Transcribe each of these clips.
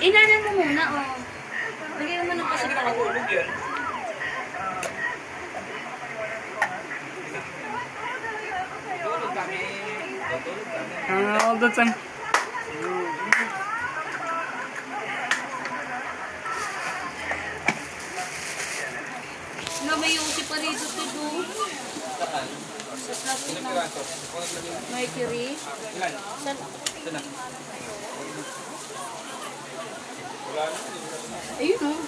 Inanan mo muna, oh. Lagyan naman ng kasi para Hulog yan. Tulog kami. Tulog kami. All the time. na may usi pa rito to Saan? sa plastic Ilang na piraso? Kung naglagay mo. mercury. Ilan? Saan? Saan na? Wala na. Ayun, oh.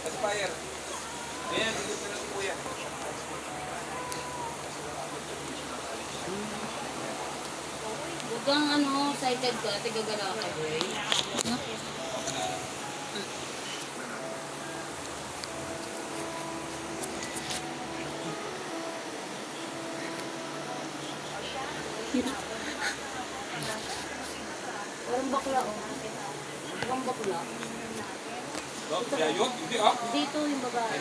Aspire. Ayan, dito na si Kuya. Huwag ano, excited ka, tigagala ka. No? Parang bakla, oh. Parang bakla. Kaya yun? Hindi ah. Dito yung babae.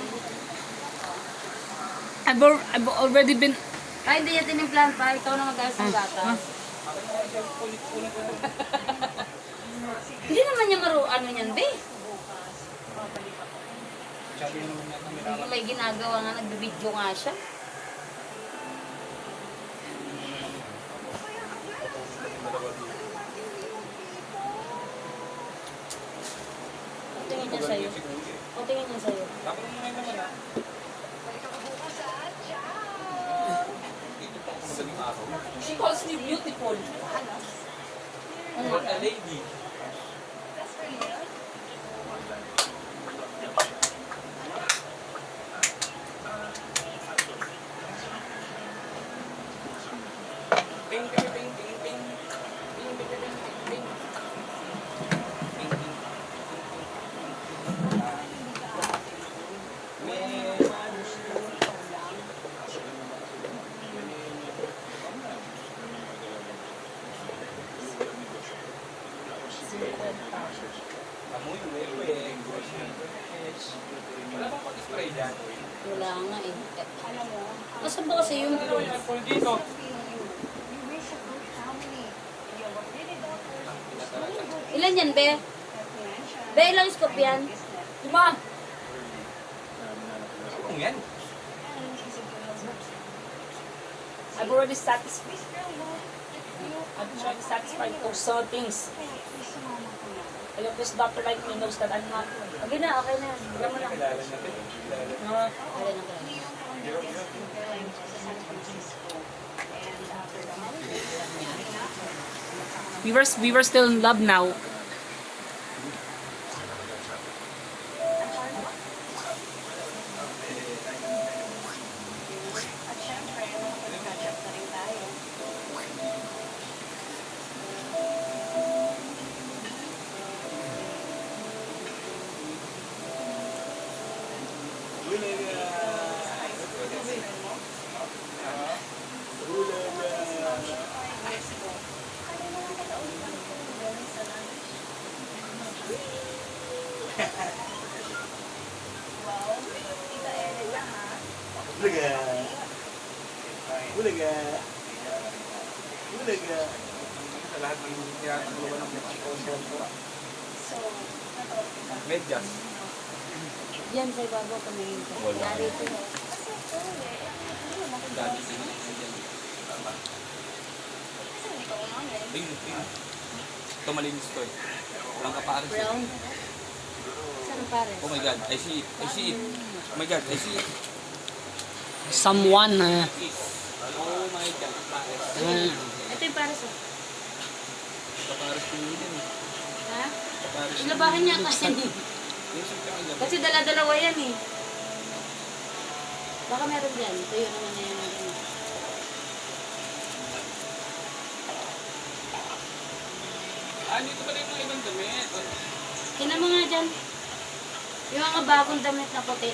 I've already been. Ay, hindi yan tinimplahan pa. Ikaw na mag-ayos ng gatas. Hindi naman niya ano niyan, be. Sabi naman niya kami. May ginagawa nga, nag-video nga siya. O, tingin niya sa'yo. O, tingin niya sa'yo. Tapos mo naman ah. Dito pa ako madaling araw. She calls me beautiful. What a lady. Ping, ping, ping, ping, ping. Ping, ping, ping, ping, ping. Ping, ping, amoy, webe, wala bang pag-spray dyan? Wala nga eh. Nasaan ba kasi yung Ano yung alcohol dito? Ilan yan, be? Be, ilang scoop yan? 5. Kung yan? I've already satisfied. I've already satisfied for certain things. And if this doctor like me knows that I'm not. Okay na, okay na. Wala mo na. Kilala natin. Uh, Okay na, okay na. we were still in love now. Bulaga. Bulaga. Bulaga. Sa lahat ng tinatagluban ng mga sponsor ko. Medyas. Yan sa ibabaw tumingin ka. Wala. Yari ito. Dati sila. Ayun, ayun. Ito malinis ko eh. Walang kapares eh. Brown. Saan ang pare? Oh my God, I see it. I see it. Oh my God, I see it. Someone. Oh my God, kapares. Ito yung pare sa. Kapares ko yun eh. Ha? Kapares. Ilabahan niya kasi. Yung sa kanya. Kasi dala-dalawa yan eh. Baka meron dyan. Ito yun naman na yan. Dito pa rin mga ibang damit. Kina mo nga dyan. Yung mga bagong damit na puti.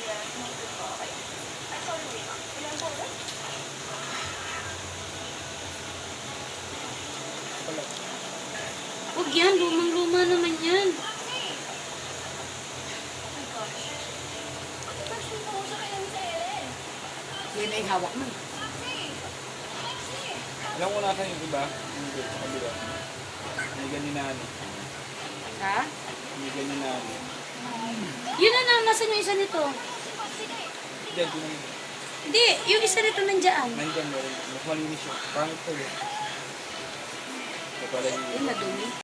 Huwag yan. Lumang-luma naman yan. Yun ay hawak mo. Alam ko nasa yung iba, hindi, sa kabila. Hindi ganinaan. Ha? Hindi ganinaan. Yun na lang, nasan yung isa nito? Diyan, yun. Hindi, yung isa nito nandiyan. Nandyan meron. Mas malinis siya. Parang ito eh. Ito pala Ay, yung madumi.